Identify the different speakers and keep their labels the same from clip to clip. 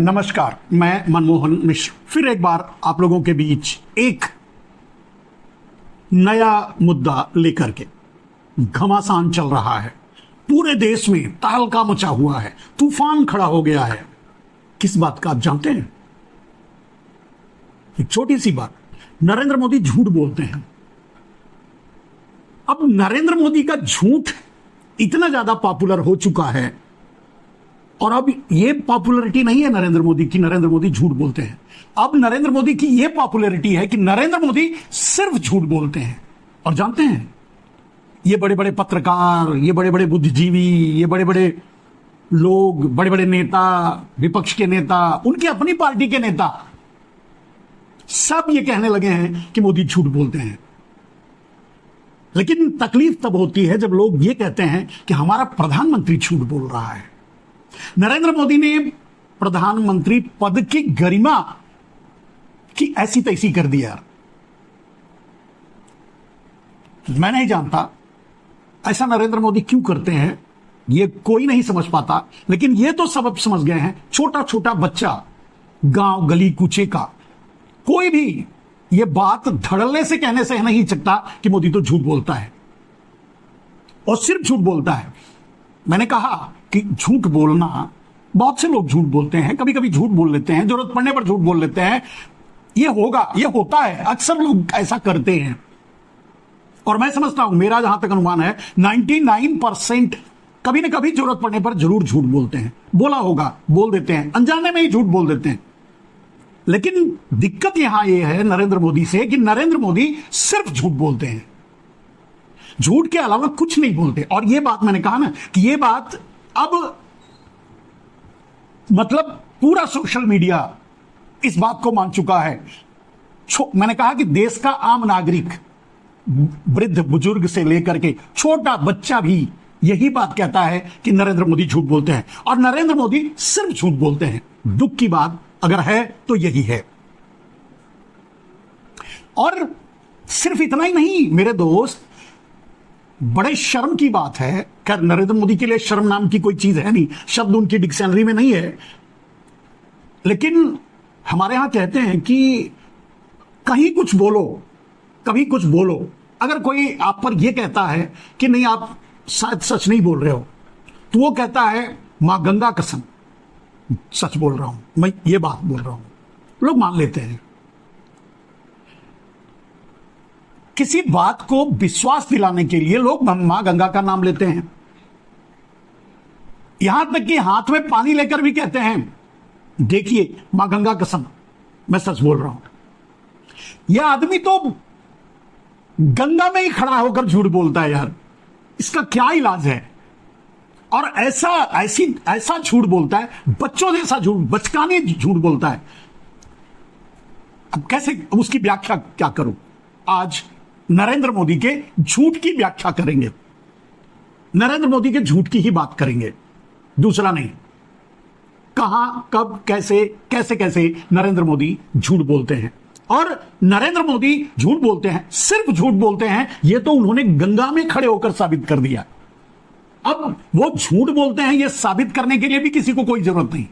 Speaker 1: नमस्कार, मैं मनमोहन मिश्र फिर एक बार आप लोगों के बीच एक नया मुद्दा लेकर के। घमासान चल रहा है, पूरे देश में तहलका मचा हुआ है, तूफान खड़ा हो गया है। किस बात का आप जानते हैं? एक छोटी सी बात, नरेंद्र मोदी झूठ बोलते हैं। अब नरेंद्र मोदी का झूठ इतना ज्यादा पॉपुलर हो चुका है, और अब ये पॉपुलैरिटी नहीं है नरेंद्र मोदी की, नरेंद्र मोदी झूठ बोलते हैं। अब नरेंद्र मोदी की ये पॉपुलैरिटी है कि नरेंद्र मोदी सिर्फ झूठ बोलते हैं। और जानते हैं, ये बड़े बड़े पत्रकार, ये बड़े बड़े बुद्धिजीवी, ये बड़े बड़े लोग, बड़े बड़े नेता, विपक्ष के नेता, उनकी अपनी पार्टी के नेता, सब ये कहने लगे हैं कि मोदी झूठ बोलते हैं। लेकिन तकलीफ तब होती है जब लोग ये कहते हैं कि हमारा प्रधानमंत्री झूठ बोल रहा है। नरेंद्र मोदी ने प्रधानमंत्री पद की गरिमा की ऐसी तैसी कर दिया। मैं नहीं जानता ऐसा नरेंद्र मोदी क्यों करते हैं, ये कोई नहीं समझ पाता। लेकिन ये तो सबब समझ गए हैं, छोटा छोटा बच्चा, गांव गली कूचे का, कोई भी ये बात धड़ल्ले से कहने से नहीं सकता कि मोदी तो झूठ बोलता है, और सिर्फ झूठ बोलता है। मैंने कहा कि झूठ बोलना, बहुत से लोग झूठ बोलते हैं, कभी कभी झूठ बोल लेते हैं, जरूरत पड़ने पर झूठ बोल लेते हैं। ये होता है, अक्सर लोग ऐसा करते हैं। और मैं समझता हूं, मेरा जहां तक अनुमान है, 99% कभी ना कभी जरूरत पड़ने पर जरूर झूठ बोलते हैं। बोला होगा, बोल देते हैं, अनजाने में ही झूठ बोल देते हैं। लेकिन दिक्कत यहां यह है नरेंद्र मोदी से कि नरेंद्र मोदी सिर्फ झूठ बोलते हैं, झूठ के अलावा कुछ नहीं बोलते। और यह बात मैंने कहा ना कि यह बात अब मतलब पूरा सोशल मीडिया इस बात को मान चुका है। मैंने कहा कि देश का आम नागरिक, वृद्ध बुजुर्ग से लेकर के छोटा बच्चा भी यही बात कहता है कि नरेंद्र मोदी झूठ बोलते हैं, और नरेंद्र मोदी सिर्फ झूठ बोलते हैं। दुख की बात अगर है तो यही है। और सिर्फ इतना ही नहीं मेरे दोस्त, बड़े शर्म की बात है, खैर नरेंद्र मोदी के लिए शर्म नाम की कोई चीज है नहीं, शब्द उनकी डिक्शनरी में नहीं है। लेकिन हमारे यहां कहते हैं कि कहीं कुछ बोलो, कभी कुछ बोलो। अगर कोई आप पर यह कहता है कि नहीं आप शायद सच नहीं बोल रहे हो, तो वो कहता है मां गंगा कसम सच बोल रहा हूं, मैं ये बात बोल रहा हूं, लोग मान लेते हैं। किसी बात को विश्वास दिलाने के लिए लोग मां गंगा का नाम लेते हैं, यहां तक कि हाथ में पानी लेकर भी कहते हैं देखिए मां गंगा कसम मैं सच बोल रहा हूं। यह आदमी तो गंगा में ही खड़ा होकर झूठ बोलता है यार, इसका क्या इलाज है? और ऐसा झूठ बोलता है, बच्चों जैसा झूठ, बचकाने झूठ बोलता है। अब कैसे उसकी व्याख्या क्या करूं? आज नरेंद्र मोदी के झूठ की व्याख्या करेंगे, नरेंद्र मोदी के झूठ की ही बात करेंगे, दूसरा नहीं। कहां, कब, कैसे कैसे कैसे नरेंद्र मोदी झूठ बोलते हैं। और नरेंद्र मोदी झूठ बोलते हैं, सिर्फ झूठ बोलते हैं, यह तो उन्होंने गंगा में खड़े होकर साबित कर दिया। अब वो झूठ बोलते हैं, यह साबित करने के लिए भी किसी को कोई जरूरत नहीं।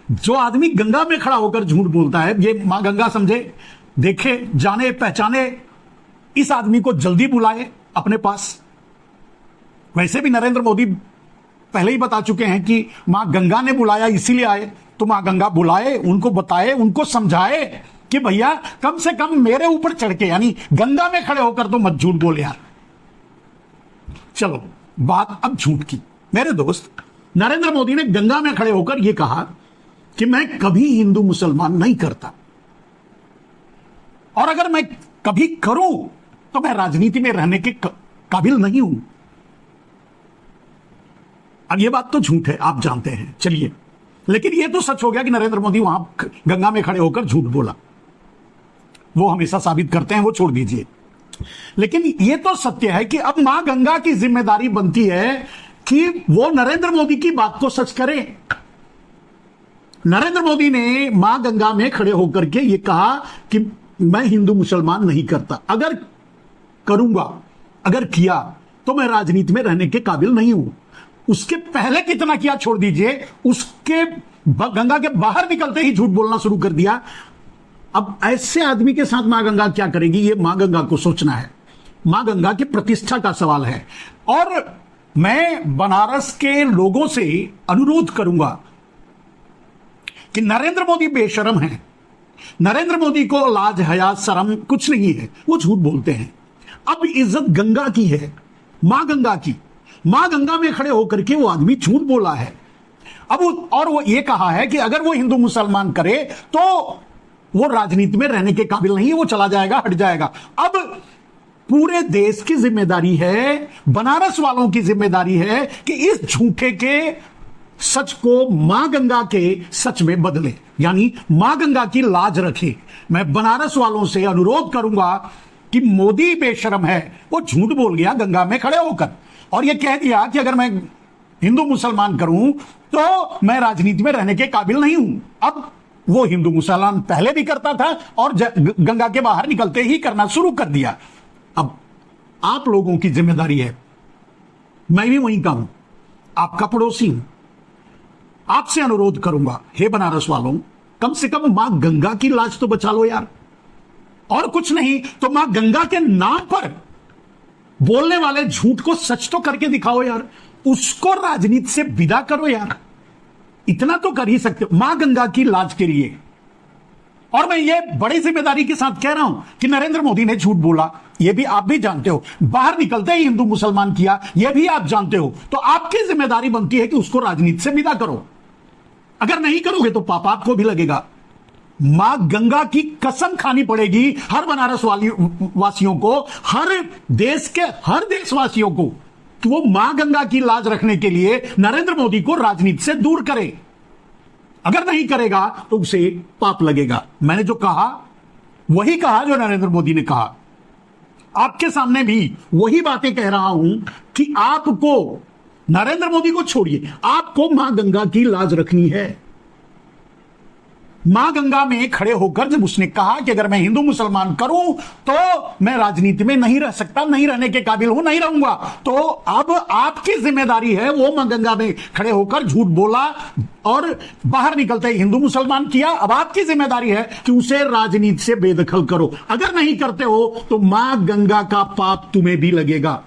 Speaker 1: जो आदमी गंगा में खड़ा होकर झूठ बोलता है, ये मां गंगा समझे, देखे, जाने पहचाने, इस आदमी को जल्दी बुलाए अपने पास। वैसे भी नरेंद्र मोदी पहले ही बता चुके हैं कि मां गंगा ने बुलाया इसीलिए आए, तो मां गंगा बुलाए, उनको बताए, उनको समझाए कि भैया कम से कम मेरे ऊपर चढ़ के, यानी गंगा में खड़े होकर तो मत झूठ बोल यार। चलो बात अब झूठ की। मेरे दोस्त, नरेंद्र मोदी ने गंगा में खड़े होकर यह कहा कि मैं कभी हिंदू मुसलमान नहीं करता, और अगर मैं कभी करूं तो मैं राजनीति में रहने के काबिल नहीं हूं। अब यह बात तो झूठ है, आप जानते हैं, चलिए। लेकिन यह तो सच हो गया कि नरेंद्र मोदी वहां गंगा में खड़े होकर झूठ बोला। वो हमेशा साबित करते हैं, वो छोड़ दीजिए। लेकिन यह तो सत्य है कि अब मां गंगा की जिम्मेदारी बनती है कि वो नरेंद्र मोदी की बात को सच करें। नरेंद्र मोदी ने मां गंगा में खड़े होकर के यह कहा कि मैं हिंदू मुसलमान नहीं करता, अगर करूंगा, अगर किया तो मैं राजनीति में रहने के काबिल नहीं हूं। उसके पहले कितना किया छोड़ दीजिए, उसके गंगा के बाहर निकलते ही झूठ बोलना शुरू कर दिया। अब ऐसे आदमी के साथ मां गंगा क्या करेगी, ये मां गंगा को सोचना है। मां गंगा की प्रतिष्ठा का सवाल है। और मैं बनारस के लोगों से अनुरोध करूंगा कि नरेंद्र मोदी बेशरम हैं। नरेंद्र मोदी को लाज हया शर्म कुछ नहीं है, वो झूठ बोलते हैं। अब इज्जत गंगा की है, मां गंगा की। मां गंगा में खड़े होकर के वो आदमी झूठ बोला है। अब और वो ये कहा है कि अगर वो हिंदू मुसलमान करे तो वो राजनीति में रहने के काबिल नहीं है, वो चला जाएगा, हट जाएगा। अब पूरे देश की जिम्मेदारी है, बनारस वालों की जिम्मेदारी है कि इस झूठे के सच को मां गंगा के सच में बदले, यानी मां गंगा की लाज रखे। मैं बनारस वालों से अनुरोध करूंगा कि मोदी बेशरम है, वो झूठ बोल गया गंगा में खड़े होकर और ये कह दिया कि अगर मैं हिंदू मुसलमान करूं तो मैं राजनीति में रहने के काबिल नहीं हूं। अब वो हिंदू मुसलमान पहले भी करता था और गंगा के बाहर निकलते ही करना शुरू कर दिया। अब आप लोगों की जिम्मेदारी है, मैं भी वहीं का हूं, आपका पड़ोसी हूं। आपसे अनुरोध करूंगा, हे बनारस वालों, कम से कम मां गंगा की लाज तो बचा लो यार। और कुछ नहीं तो मां गंगा के नाम पर बोलने वाले झूठ को सच तो करके दिखाओ यार, उसको राजनीति से विदा करो यार। इतना तो कर ही सकते हो मां गंगा की लाज के लिए। और मैं ये बड़ी जिम्मेदारी के साथ कह रहा हूं कि नरेंद्र मोदी ने झूठ बोला, ये भी आप भी जानते हो। बाहर निकलते ही हिंदू मुसलमान किया, ये भी आप जानते हो। तो आपकी जिम्मेदारी बनती है कि उसको राजनीति से विदा करो। अगर नहीं करोगे तो पाप आपको भी लगेगा। मां गंगा की कसम खानी पड़ेगी हर बनारस वासियों को, हर देश के हर देशवासियों को, कि वो मां गंगा की लाज रखने के लिए नरेंद्र मोदी को राजनीति से दूर करे। अगर नहीं करेगा तो उसे पाप लगेगा। मैंने जो कहा वही कहा जो नरेंद्र मोदी ने कहा। आपके सामने भी वही बातें कह रहा हूं कि आपको, नरेंद्र मोदी को छोड़िए, आपको मां गंगा की लाज रखनी है। मां गंगा में खड़े होकर जब उसने कहा कि अगर मैं हिंदू मुसलमान करूं तो मैं राजनीति में नहीं रह सकता, नहीं रहने के काबिल हूं, नहीं रहूंगा, तो अब आपकी जिम्मेदारी है, वो मां गंगा में खड़े होकर झूठ बोला और बाहर निकलते ही हिंदू मुसलमान किया। अब आपकी जिम्मेदारी है कि उसे राजनीति से बेदखल करो। अगर नहीं करते हो तो मां गंगा का पाप तुम्हें भी लगेगा,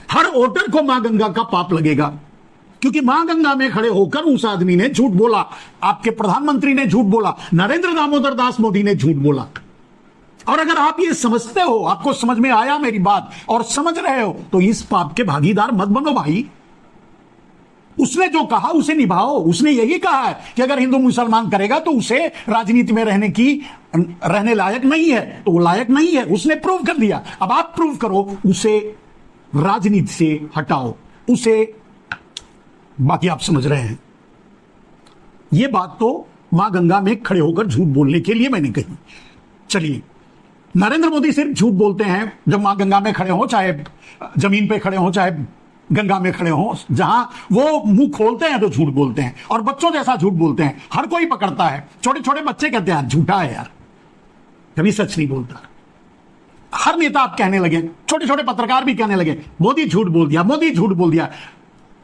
Speaker 1: हर वोटर को मां गंगा का पाप लगेगा। क्योंकि मां गंगा में खड़े होकर उस आदमी ने झूठ बोला, आपके प्रधानमंत्री ने झूठ बोला, नरेंद्र दामोदर दास मोदी ने झूठ बोला। और अगर आप ये समझते हो, आपको समझ में आया मेरी बात और समझ रहे हो, तो इस पाप के भागीदार मत बनो भाई। उसने जो कहा उसे निभाओ। उसने यही कहा है कि अगर हिंदू मुसलमान करेगा तो उसे राजनीति में रहने लायक नहीं है, तो वो लायक नहीं है, उसने प्रूव कर दिया। अब आप प्रूव करो, उसे राजनीति से हटाओ, उसे, बाकी आप समझ रहे हैं। यह बात तो मां गंगा में खड़े होकर झूठ बोलने के लिए मैंने कही। चलिए, नरेंद्र मोदी सिर्फ झूठ बोलते हैं जब मां गंगा में खड़े हो, चाहे जमीन पे खड़े हो, चाहे गंगा में खड़े हो, जहां वो मुंह खोलते हैं तो झूठ बोलते हैं और बच्चों जैसा झूठ बोलते हैं। हर कोई पकड़ता है, छोटे छोटे बच्चे कहते हैं झूठा है यार, कभी सच नहीं बोलता। हर नेता आप कहने लगे, छोटे छोटे पत्रकार भी कहने लगे मोदी झूठ बोल दिया, मोदी झूठ बोल दिया।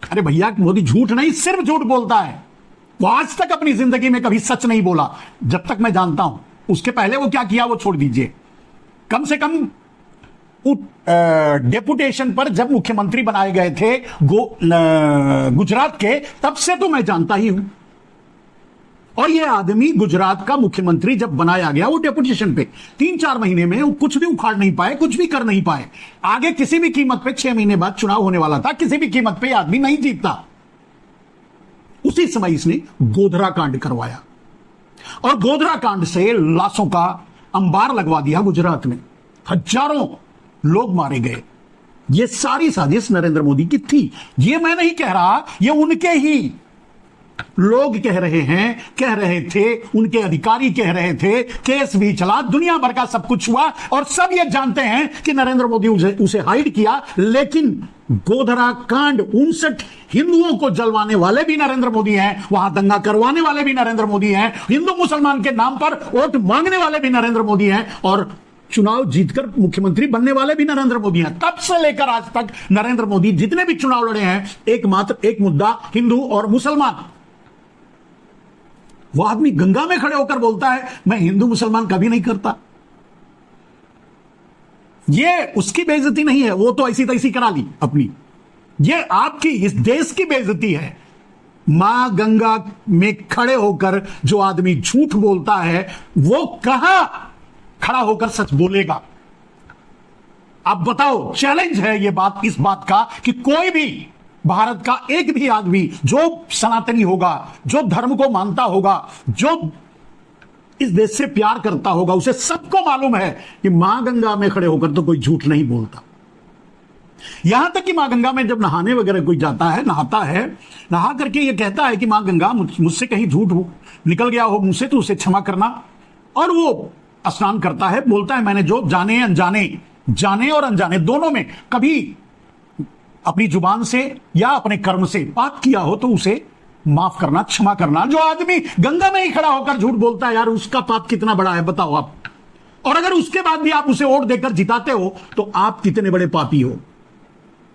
Speaker 1: अरे भैया, मोदी झूठ नहीं, सिर्फ झूठ बोलता है। वो आज तक अपनी जिंदगी में कभी सच नहीं बोला, जब तक मैं जानता हूं। उसके पहले वो क्या किया वो छोड़ दीजिए। कम से कम डेपुटेशन पर जब मुख्यमंत्री बनाए गए थे गुजरात के, तब से तो मैं जानता ही हूं। और यह आदमी गुजरात का मुख्यमंत्री जब बनाया गया, वो डेपुटेशन पे 3-4 महीने में वो कुछ भी उखाड़ नहीं पाए, कुछ भी कर नहीं पाए। आगे किसी भी कीमत पे 6 महीने बाद चुनाव होने वाला था, किसी भी कीमत पे आदमी नहीं जीतता। उसी समय इसने गोधरा कांड करवाया और गोधरा कांड से लाशों का अंबार लगवा दिया गुजरात में। हजारों लोग मारे गए। यह सारी साजिश नरेंद्र मोदी की थी। यह मैं नहीं कह रहा, यह उनके ही लोग कह रहे थे, उनके अधिकारी कह रहे थे। केस भी चला, दुनिया भर का सब कुछ हुआ और सब ये जानते हैं कि नरेंद्र मोदी उसे हाइड किया। लेकिन गोधरा कांड, 59 हिंदुओं को जलवाने वाले भी नरेंद्र मोदी हैं, वहां दंगा करवाने वाले भी नरेंद्र मोदी हैं, हिंदू मुसलमान के नाम पर वोट मांगने वाले भी नरेंद्र मोदी हैं और चुनाव जीतकर मुख्यमंत्री बनने वाले भी नरेंद्र मोदी हैं। तब से लेकर आज तक नरेंद्र मोदी जितने भी चुनाव लड़े हैं, एक मुद्दा हिंदू और मुसलमान। वो आदमी गंगा में खड़े होकर बोलता है मैं हिंदू मुसलमान कभी नहीं करता। ये उसकी बेइज्जती नहीं है, वो तो ऐसी तैसी करा ली अपनी, ये आपकी इस देश की बेइज्जती है। मां गंगा में खड़े होकर जो आदमी झूठ बोलता है वो कहां खड़ा होकर सच बोलेगा? आप बताओ। चैलेंज है ये बात, इस बात का कि कोई भी भारत का एक भी आदमी जो सनातनी होगा, जो धर्म को मानता होगा, जो इस देश से प्यार करता होगा, उसे सबको मालूम है कि मां गंगा में खड़े होकर तो कोई झूठ नहीं बोलता। यहां तक कि मां गंगा में जब नहाने वगैरह कोई जाता है, नहाता है, नहा करके ये कहता है कि मां गंगा मुझसे कहीं झूठ निकल गया हो मुझसे तो उसे क्षमा करना, और वो स्नान करता है, बोलता है मैंने जो जाने अनजाने, जाने और अनजाने दोनों में कभी अपनी जुबान से या अपने कर्म से पाप किया हो तो उसे माफ करना, क्षमा करना। जो आदमी गंगा में ही खड़ा होकर झूठ बोलता है, यार उसका पाप कितना बड़ा है बताओ आप। और अगर उसके बाद भी आप उसे वोट देकर जिताते हो तो आप कितने बड़े पापी हो।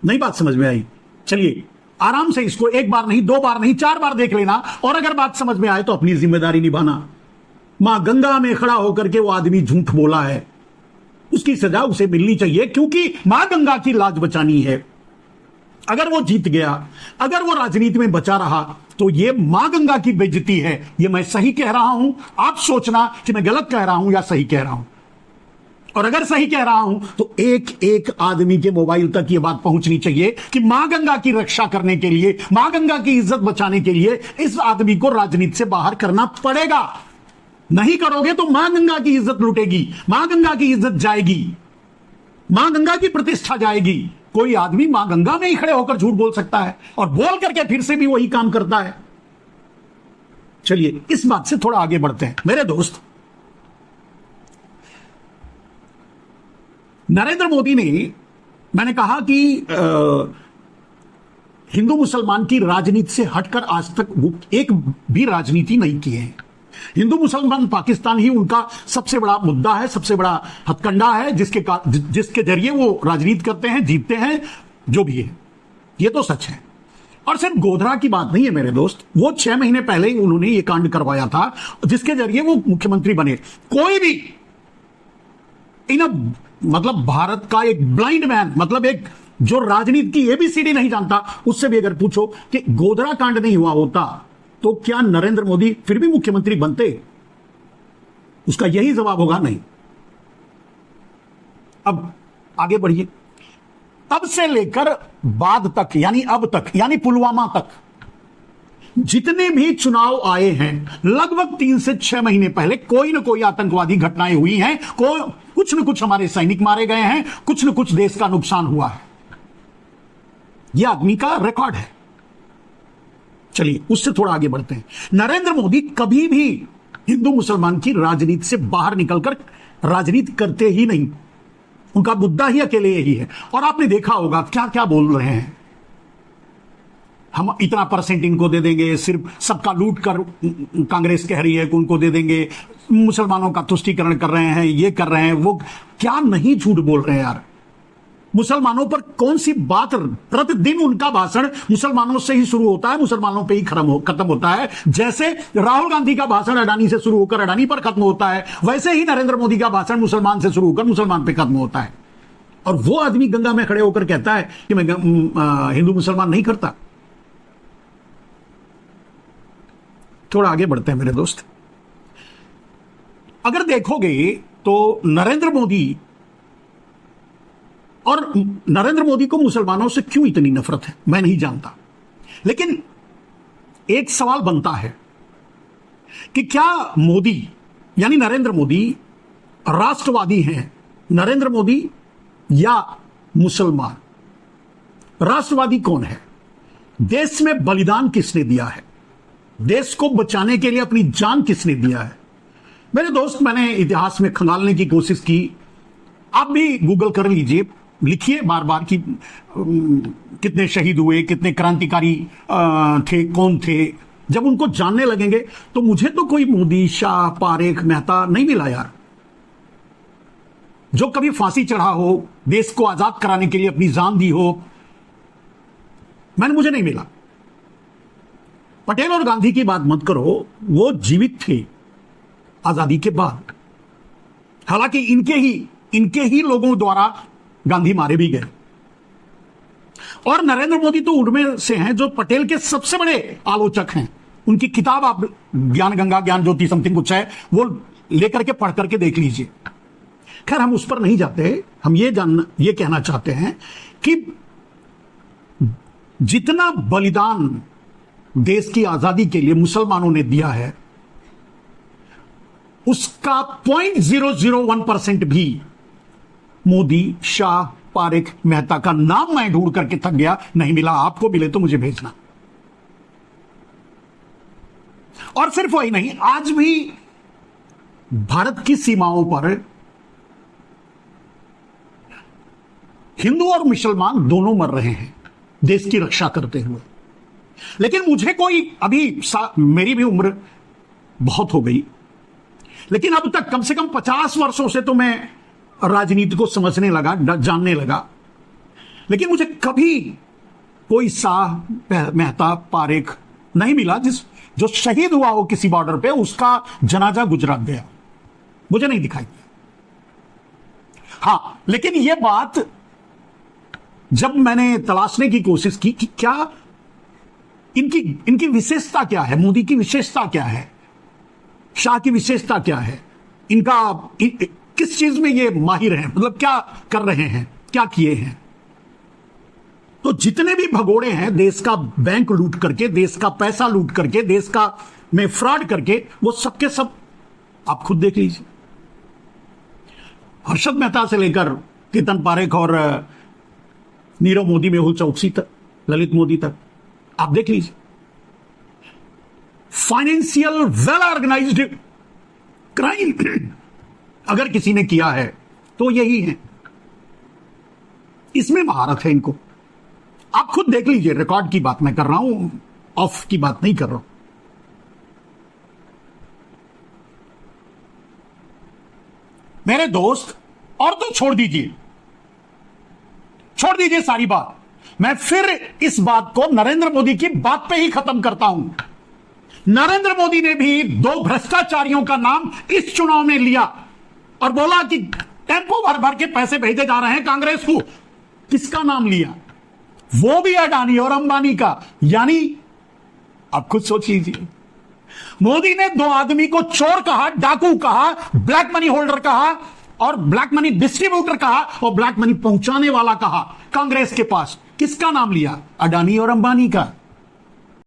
Speaker 1: नहीं बात समझ में आई? चलिए आराम से इसको एक बार नहीं, दो बार नहीं, 4 बार देख लेना, और अगर बात समझ में आए तो अपनी जिम्मेदारी निभाना। मां गंगा में खड़ा होकर के वो आदमी झूठ बोला है, उसकी सजा उसे मिलनी चाहिए, क्योंकि मां गंगा की लाज बचानी है। अगर वो जीत गया, अगर वो राजनीति में बचा रहा तो ये मां गंगा की बेइज्जती है। ये मैं सही कह रहा हूं, आप सोचना कि मैं गलत कह रहा हूं या सही कह रहा हूं। और अगर सही कह रहा हूं तो एक एक आदमी के मोबाइल तक ये बात पहुंचनी चाहिए कि मां गंगा की रक्षा करने के लिए, मां गंगा की इज्जत बचाने के लिए इस आदमी को राजनीति से बाहर करना पड़ेगा। नहीं करोगे तो मां गंगा की इज्जत लुटेगी, मां गंगा की इज्जत जाएगी, मां गंगा की प्रतिष्ठा जाएगी। कोई आदमी मां गंगा में ही खड़े होकर झूठ बोल सकता है और बोल करके फिर से भी वही काम करता है। चलिए इस बात से थोड़ा आगे बढ़ते हैं मेरे दोस्त। नरेंद्र मोदी ने, मैंने कहा कि हिंदू मुसलमान की राजनीति से हटकर आज तक एक भी राजनीति नहीं की है। हिंदू मुसलमान पाकिस्तान ही उनका सबसे बड़ा मुद्दा है, सबसे बड़ा हथकंडा है, जिसके जरिए वो राजनीति करते हैं, जीतते हैं, जो भी है। ये तो सच है। और सिर्फ गोधरा की बात नहीं है मेरे दोस्त, वो 6 महीने पहले ही उन्होंने ये कांड करवाया था जिसके जरिए वो मुख्यमंत्री बने। कोई भी मतलब भारत का एक ब्लाइंड मैन, मतलब एक जो राजनीति की एबीसीडी नहीं जानता, उससे भी अगर पूछो कि गोधरा कांड नहीं हुआ होता तो क्या नरेंद्र मोदी फिर भी मुख्यमंत्री बनते? उसका यही जवाब होगा नहीं। अब आगे बढ़िए। तब से लेकर बाद तक, यानी अब तक, यानी पुलवामा तक जितने भी चुनाव आए हैं, लगभग 3 से 6 महीने पहले कोई ना कोई आतंकवादी घटनाएं हुई हैं, कुछ न कुछ हमारे सैनिक मारे गए हैं, कुछ न कुछ देश का नुकसान हुआ है। यह आदमी का रिकॉर्ड है। चलिए उससे थोड़ा आगे बढ़ते हैं। नरेंद्र मोदी कभी भी हिंदू मुसलमान की राजनीति से बाहर निकलकर राजनीति करते ही नहीं। उनका मुद्दा ही अकेले यही है। और आपने देखा होगा क्या क्या बोल रहे हैं, हम इतना % इनको दे देंगे, सिर्फ सबका लूट कर कांग्रेस कह रही है कि उनको दे देंगे, मुसलमानों का तुष्टीकरण कर रहे हैं, ये कर रहे हैं, वो क्या नहीं झूठ बोल रहे हैं यार। मुसलमानों पर कौन सी बात, प्रतिदिन उनका भाषण मुसलमानों से ही शुरू होता है, मुसलमानों पे ही खत्म होता है। जैसे राहुल गांधी का भाषण अडानी से शुरू होकर अडानी पर खत्म होता है, वैसे ही नरेंद्र मोदी का भाषण मुसलमान से शुरू होकर मुसलमान पे खत्म होता है। और वो आदमी गंगा में खड़े होकर कहता है कि मैं हिंदू मुसलमान नहीं करता। थोड़ा आगे बढ़ते हैं मेरे दोस्त। अगर देखोगे तो नरेंद्र मोदी को मुसलमानों से क्यों इतनी नफरत है मैं नहीं जानता, लेकिन एक सवाल बनता है कि क्या मोदी यानी नरेंद्र मोदी राष्ट्रवादी हैं, नरेंद्र मोदी या मुसलमान? राष्ट्रवादी कौन है? देश में बलिदान किसने दिया है? देश को बचाने के लिए अपनी जान किसने दिया है? मेरे दोस्त, मैंने इतिहास में खंगालने की कोशिश की, आप भी गूगल कर लीजिए, लिखिए बार बार कि कितने शहीद हुए, कितने क्रांतिकारी थे, कौन थे। जब उनको जानने लगेंगे तो मुझे तो कोई मोदी, शाह, पारेख, मेहता नहीं मिला यार, जो कभी फांसी चढ़ा हो, देश को आजाद कराने के लिए अपनी जान दी हो। मुझे नहीं मिला। पटेल और गांधी की बात मत करो, वो जीवित थे आजादी के बाद। हालांकि इनके ही लोगों द्वारा गांधी मारे भी गए। और नरेंद्र मोदी तो उनमें से हैं जो पटेल के सबसे बड़े आलोचक हैं। उनकी किताब आप ज्ञान गंगा ज्ञान ज्योति समथिंग कुछ है, वो लेकर के पढ़ करके देख लीजिए। खैर हम उस पर नहीं जाते। हम ये कहना चाहते हैं कि जितना बलिदान देश की आजादी के लिए मुसलमानों ने दिया है, उसका 0.001% भी मोदी, शाह, पारेख, मेहता का नाम मैं ढूंढ करके थक गया, नहीं मिला। आपको मिले तो मुझे भेजना। और सिर्फ वही नहीं, आज भी भारत की सीमाओं पर हिंदू और मुसलमान दोनों मर रहे हैं देश की रक्षा करते हुए। लेकिन मुझे कोई मेरी भी उम्र बहुत हो गई, लेकिन अब तक कम से कम 50 वर्षों से तो मैं राजनीति को समझने लगा, जानने लगा। लेकिन मुझे कभी कोई शाह, मेहता, पारेख नहीं मिला जो शहीद हुआ हो किसी बॉर्डर पे, उसका जनाजा गुजरात गया, मुझे नहीं दिखाई दिया। हां, लेकिन यह बात जब मैंने तलाशने की कोशिश की कि क्या इनकी विशेषता क्या है, मोदी की विशेषता क्या है, शाह की विशेषता क्या है, किस चीज में ये माहिर हैं, मतलब क्या कर रहे हैं, क्या किए हैं, तो जितने भी भगोड़े हैं देश का बैंक लूट करके, देश का पैसा लूट करके, देश का में फ्रॉड करके, वो सबके सब आप खुद देख लीजिए। हर्षद मेहता से लेकर केतन पारेख और नीरव मोदी, मेहुल चौकसी तक, ललित मोदी तक, आप देख लीजिए। फाइनेंशियल वेल ऑर्गेनाइज्ड क्राइम अगर किसी ने किया है तो यही है, इसमें महारत है इनको। आप खुद देख लीजिए, रिकॉर्ड की बात मैं कर रहा हूं, ऑफ की बात नहीं कर रहा हूं। मेरे दोस्त, और तो छोड़ दीजिए सारी बात, मैं फिर इस बात को नरेंद्र मोदी की बात पे ही खत्म करता हूं। नरेंद्र मोदी ने भी 2 भ्रष्टाचारियों का नाम इस चुनाव में लिया और बोला कि टेम्पो भर भर के पैसे भेजे जा रहे हैं कांग्रेस को। किसका नाम लिया? वो भी अडानी और अंबानी का। यानी आप खुद सोच लीजिए, मोदी ने 2 आदमी को चोर कहा, डाकू कहा, ब्लैक मनी होल्डर कहा और ब्लैक मनी डिस्ट्रीब्यूटर कहा और ब्लैक मनी पहुंचाने वाला कहा कांग्रेस के पास। किसका नाम लिया? अडानी और अंबानी का।